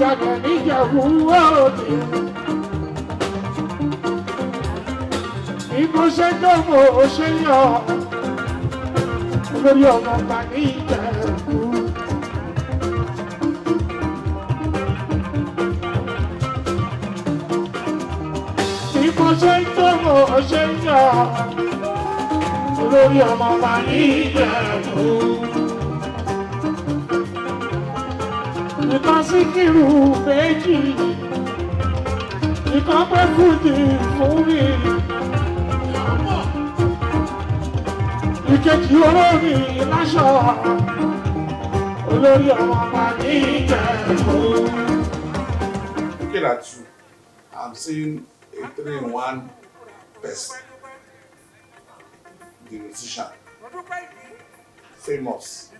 jáde ní Ìjẹ̀bú Òde. Bí mo ṣe dánwò ó ṣe yọ lórí ọmọ ọba ní Ìjẹ̀bú. Bí mo ṣe dánwò ó ṣe yọ lórí ọmọ ọba ní Ìjẹ̀bú. Ìkan Síkírù méjì, ìkan pé Fújì fún mi. Ìkejì olórí láṣọ, olórí ọmọ ọba ní Ìjẹ̀bú. Looking at you, I'm seeing a 3-in-1 person. The musician, famous,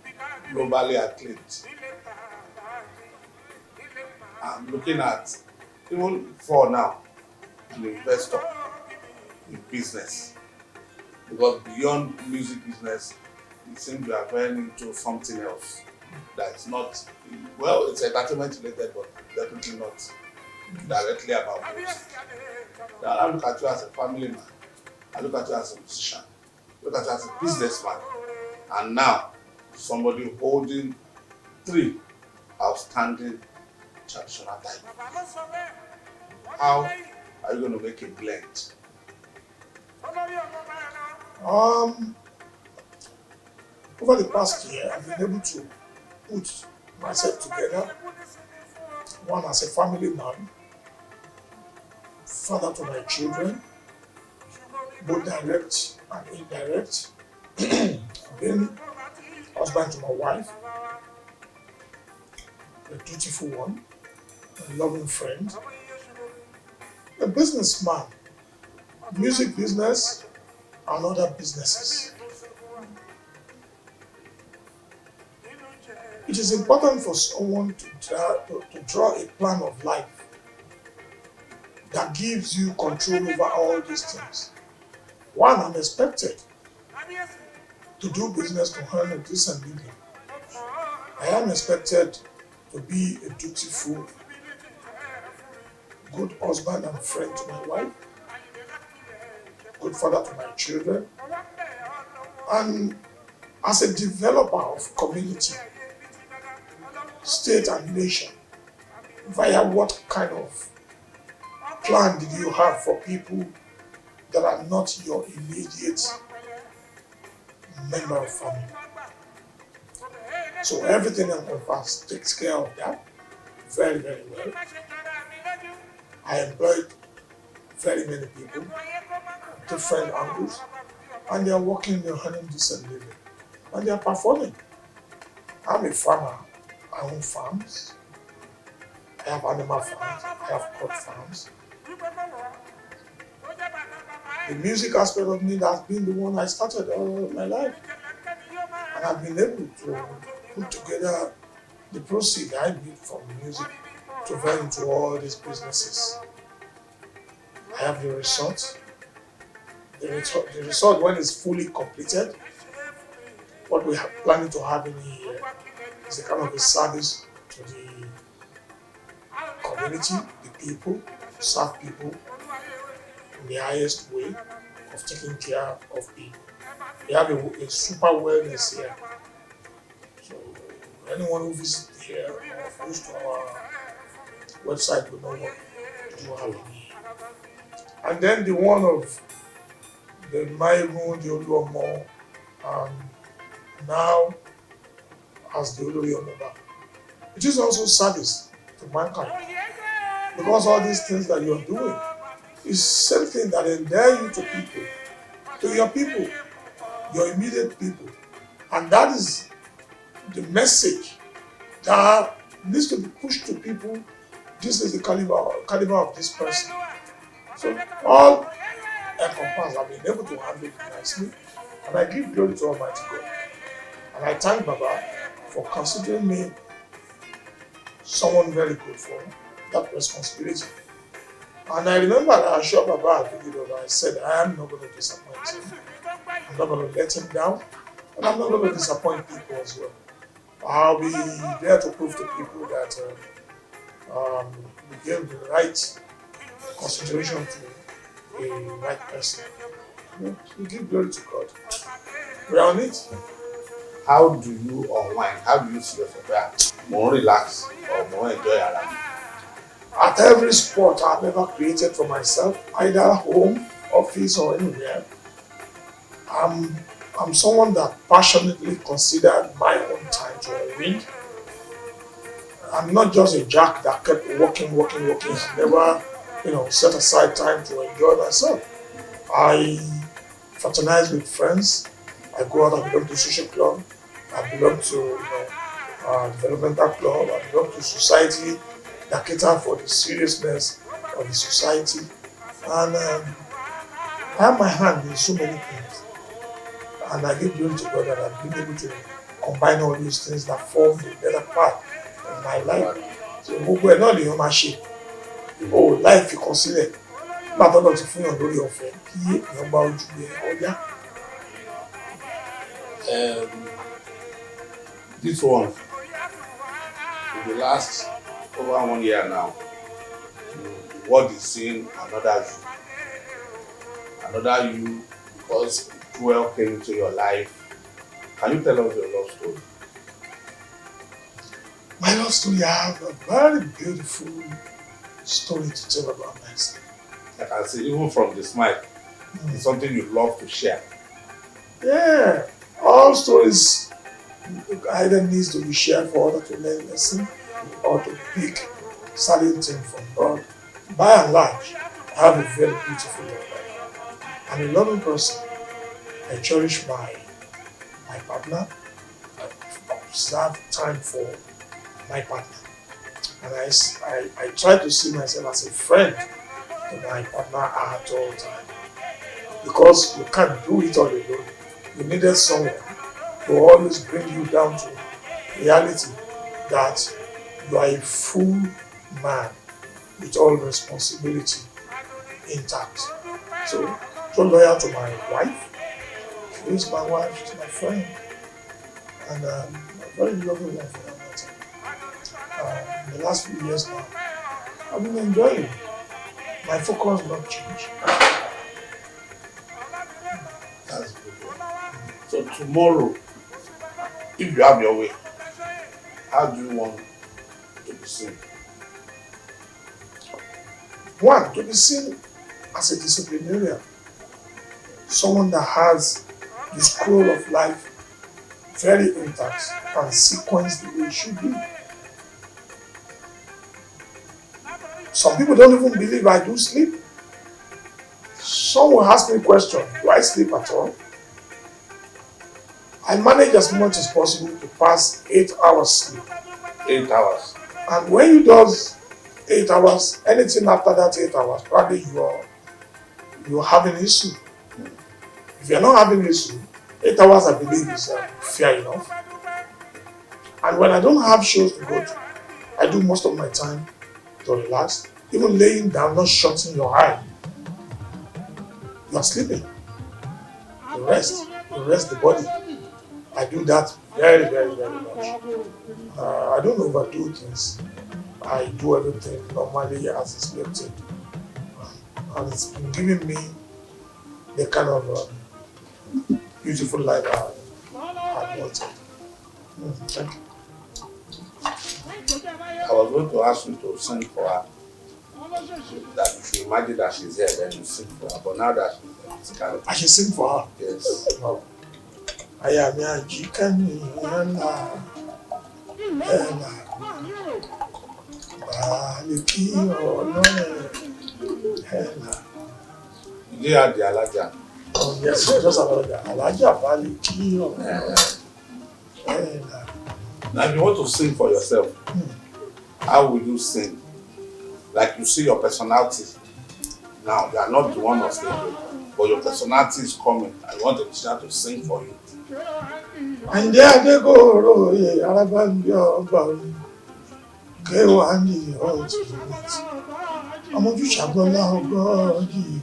globally acclaimed. I'm looking at, even for now, an investor in business. Because beyond music business, it seems we are going into something else that is not, well, it's entertainment related, but definitely not directly about music. I look at you as a family man. I look at you as a musician. I look at you as a businessman. And now, somebody holding 3 outstanding traditional titles. How are you going to make a blend? Over the past year, I've been able to put myself together, one as a family man, father to my children, both direct and indirect, being husband to my wife, a dutiful one, a loving friend, a businessman, music business and other businesses. It is important for someone to draw a plan of life that gives you control over all these things. One, I'm expected to do business to earn a decent living. I am expected to be a dutiful, good husband and friend to my wife, good father to my children, and as a developer of community, state and nation, via what kind of plan did you have for people that are not your immediate member of family? So everything of us takes care of that very, very well. I employed very many people, different angles, and they are working, they're earning decent living, and they are performing. I'm a farmer. I own farms. I have animal farms. I have crop farms. The music aspect of me has been the one I started all my life, and I've been able to put together the proceeds I need from music to venture into all these businesses. I have the resort. The resort, when it's fully completed, what we are planning to have in here is a kind of a service to the community, the people, to serve people in the highest way of taking care of people. We have a super wellness here. So anyone who visits here or goes to our website will know what we have in here. And then the one of the Mayegun, the Oluomo, and now as the Oluomo. It is also service to mankind. Because all these things that you're doing is something that endear you to people, to your people, your immediate people. And that is the message that needs to be pushed to people. This is the caliber of this person. So all encompassed, I've been able to handle it nicely. And I give glory to Almighty God. And I thank Baba for considering me someone very good for that responsibility. And I remember that I assured Baba at the video, I said, I am not going to disappoint him. I'm not going to let him down. And I'm not going to disappoint people as well. I'll be there to prove to people that we gave the right consideration to a right person. We give glory to God. We are on it. How do you unwind? How do you see yourself? Yeah, more relax or more enjoy around? At every spot I've ever created for myself, either home, office, or anywhere, I'm I'm someone that passionately considered my own time to unwind. I'm not just a jack that kept working, and never, set aside time to enjoy myself. I fraternize with friends. I go out. I belong to social club. I belong to developmental club. I belong to society that cater for the seriousness of the society. And I have my hand in so many things. And I give glory to God that I've been able to combine all these things that form the better part of my life. So gbogbo ẹ̀ náà lèèyàn máa ṣe. O láì fi kan sílẹ̀. Nígbà tó lọ ti fún yàn lórí ọ̀fẹ́ kí èèyàn gba ojú ẹ̀ ọjà. This one, in the last over 1 year now, the world is seeing another you because Joel came into your life. Can you tell us your love story? My love story, I have a very beautiful story to tell about myself. I can see even from the smile, it's something you love to share. Yeah, all stories either needs to be shared for others to learn lesson or to pick certain thing from God. By and large, I have a very beautiful life. I'm a loving person. I cherish my partner. I observe time for my partner. And I try to see myself as a friend to my partner at all times. Because you can't do it all alone. You needed someone to always bring you down to reality that you are a full man with all responsibility intact. So loyal to my wife. She is my wife, she's my friend. And a very loving wife for that matter. In the last few years now, I've been enjoying. My focus not changed. That's good. So tomorrow, if you have your way, how do you want to be seen? One, to be seen as a disciplinarian, someone that has the scroll of life very intact and sequenced the way it should be. Some people don't even believe I do sleep. Some will ask me a question, do I sleep at all? I manage as much as possible to pass 8 hours sleep. 8 hours. And when you do 8 hours, anything after that 8 hours, probably you're having an issue. If you're not having an issue, 8 hours I believe is fair enough. And when I don't have shows to go to, I do most of my time to relax. Even laying down, not shutting your eye. You are sleeping. You rest the body. I do that very, very, very much. I don't overdo things. I do everything normally as expected. And it's been giving me the kind of beautiful life I wanted. Thank you. I was going to ask you to sing for her. That if you imagine that she's here, then you sing for her. But now that she's there, it's kind of. I should sing for her. Yes. Wow. I am a jikani ella. Baliki olore ella. You did have the Alaja. Oh yes, just about that. Alaja baliki olore ella. Now, if you want to sing for yourself, how will you sing? Like you see your personality. Now, you are not the one on stage, but your personality is coming. I want the musician to sing for you. And there they go, Arabambia, Kewani, Amoju Shabola, Godi,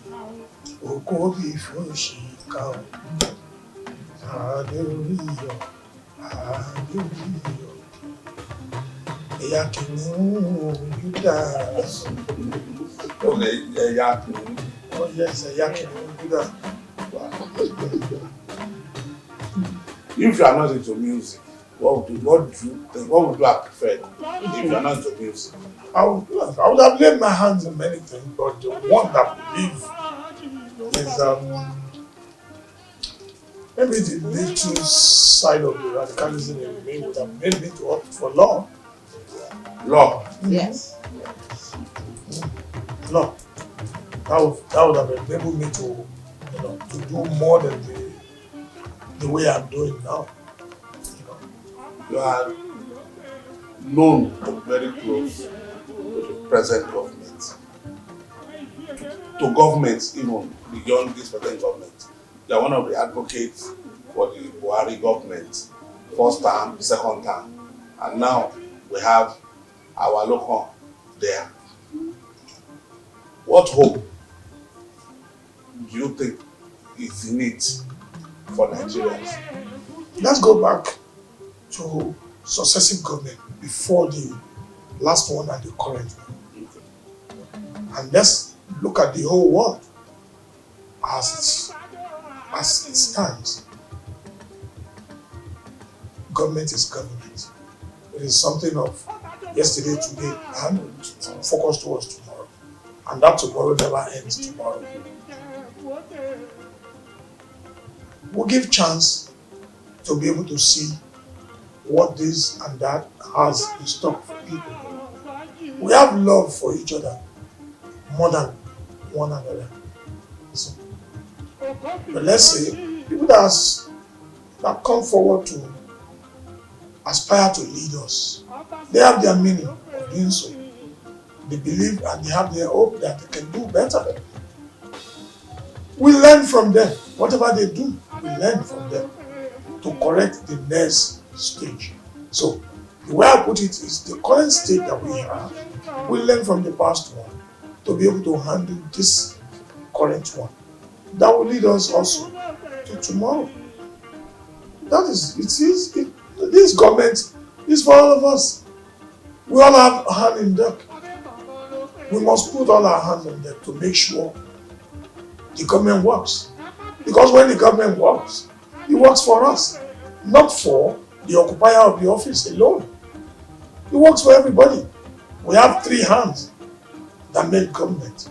Okobi Fushi, Cow, Adelio, Ẹ̀yà kìnìún Júdà. Yeah. Oh yes, ẹ̀yà kìnìún Júdà. If you are not into music, what would you have preferred if you are not into music? I would have laid my hands on many things, but the one that I believe is maybe the little side of the radicalism in me would have made me to opt for law. Law. Yes. Law. That would have enabled me to, to do more than the way I'm doing now. You are known to be very close to the present government. To governments, even beyond this present government. You are one of the advocates for the Buhari government, first term, second term. And now we have our local there. What hope do you think is in it for Nigerians? Let's go back to successive government before the last one and the current one. And let's look at the whole world as it stands. Government is government. It is something of yesterday, today, and focus towards tomorrow. And that tomorrow never ends tomorrow. We'll give chance to be able to see what this and that has in stock for people. We have love for each other more than one another. So, but let's say people that come forward to aspire to lead us, they have their meaning of doing so. They believe and they have their hope that they can do better. We learn from them. Whatever they do, we learn from them to correct the next stage. So the way I put it is the current state that we have, we learn from the past one to be able to handle this current one. That will lead us also to tomorrow. This government is for all of us. We all have a hand in deck. We must put all our hands on deck to make sure the government works. Because when the government works, it works for us, not for the occupier of the office alone. It works for everybody. We have three hands that make government.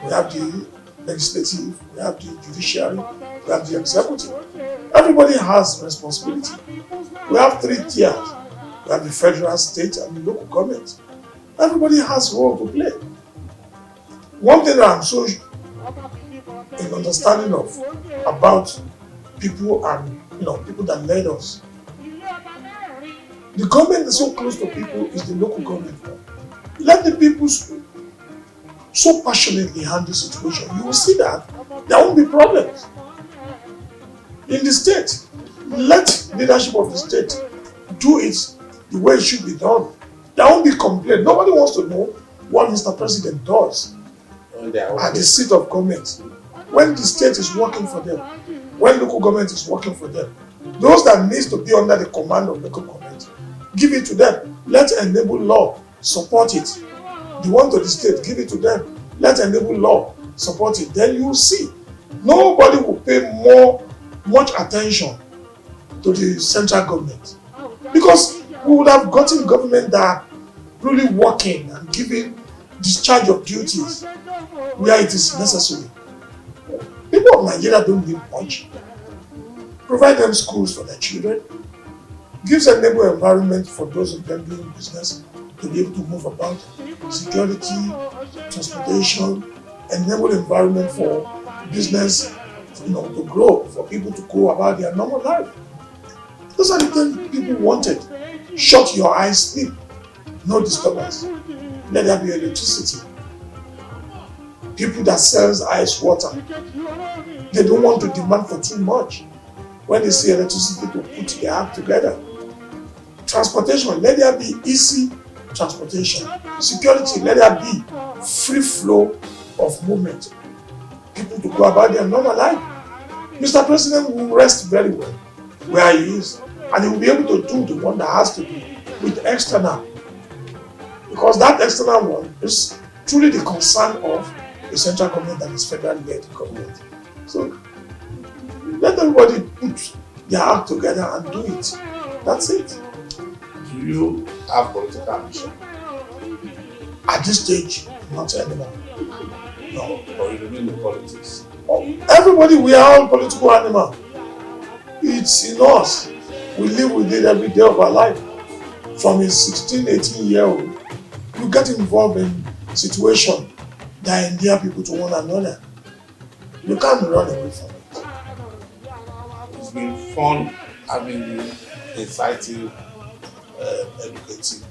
We have the legislative, we have the judiciary, we have the executive. Everybody has responsibility. We have three tiers. We have the federal, state, and the local government. Everybody has a role to play. One thing that I'm so in understanding of about people and people that led us. The government is so close to people is the local government. Let the people so passionately handle the situation. You will see that there won't be problems. In the state, let leadership of the state do it the way it should be done. There won't be complaint. Nobody wants to know what Mr. President does at the seat of government. When the state is working for them, when local government is working for them, those that needs to be under the command of local government, give it to them. Let enable law support it. The one to the state, give it to them. Let enable law support it. Then you will see. Nobody will pay much attention to the central government. Because we would have gotten government that are really working and giving discharge of duties where it is necessary. People of Nigeria don't need much. Provide them schools for their children. Gives a stable environment for those of them doing business to be able to move about. Security, transportation, enable environment for business to grow, for people to go about their normal life. Those are the things people wanted. Shut your eyes, sleep. No disturbance. Let there be electricity. People that sells ice water, they don't want to demand for too much. When they see electricity to put their act together. Transportation, let there be easy transportation. Security, let there be free flow of movement. People to go about their normal life. Mr. President will rest very well where he is, and he will be able to do the one that has to do with external Because that external one is truly the concern of the central government and its federal-led government. So let everybody put their act together and do it. That's it. Do you have political ambition? At this stage, not anymore. No. Or you remain in politics? Everybody, we are all political animals. It's in us. We live with it every day of our life. From a 16, 18-year-old, you get involved in situations that endear people to one another. You can't run away from it. It's been fun having you, insightful, educative.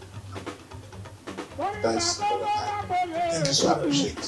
Thanks for the time. Thank you so I much. appreciate it.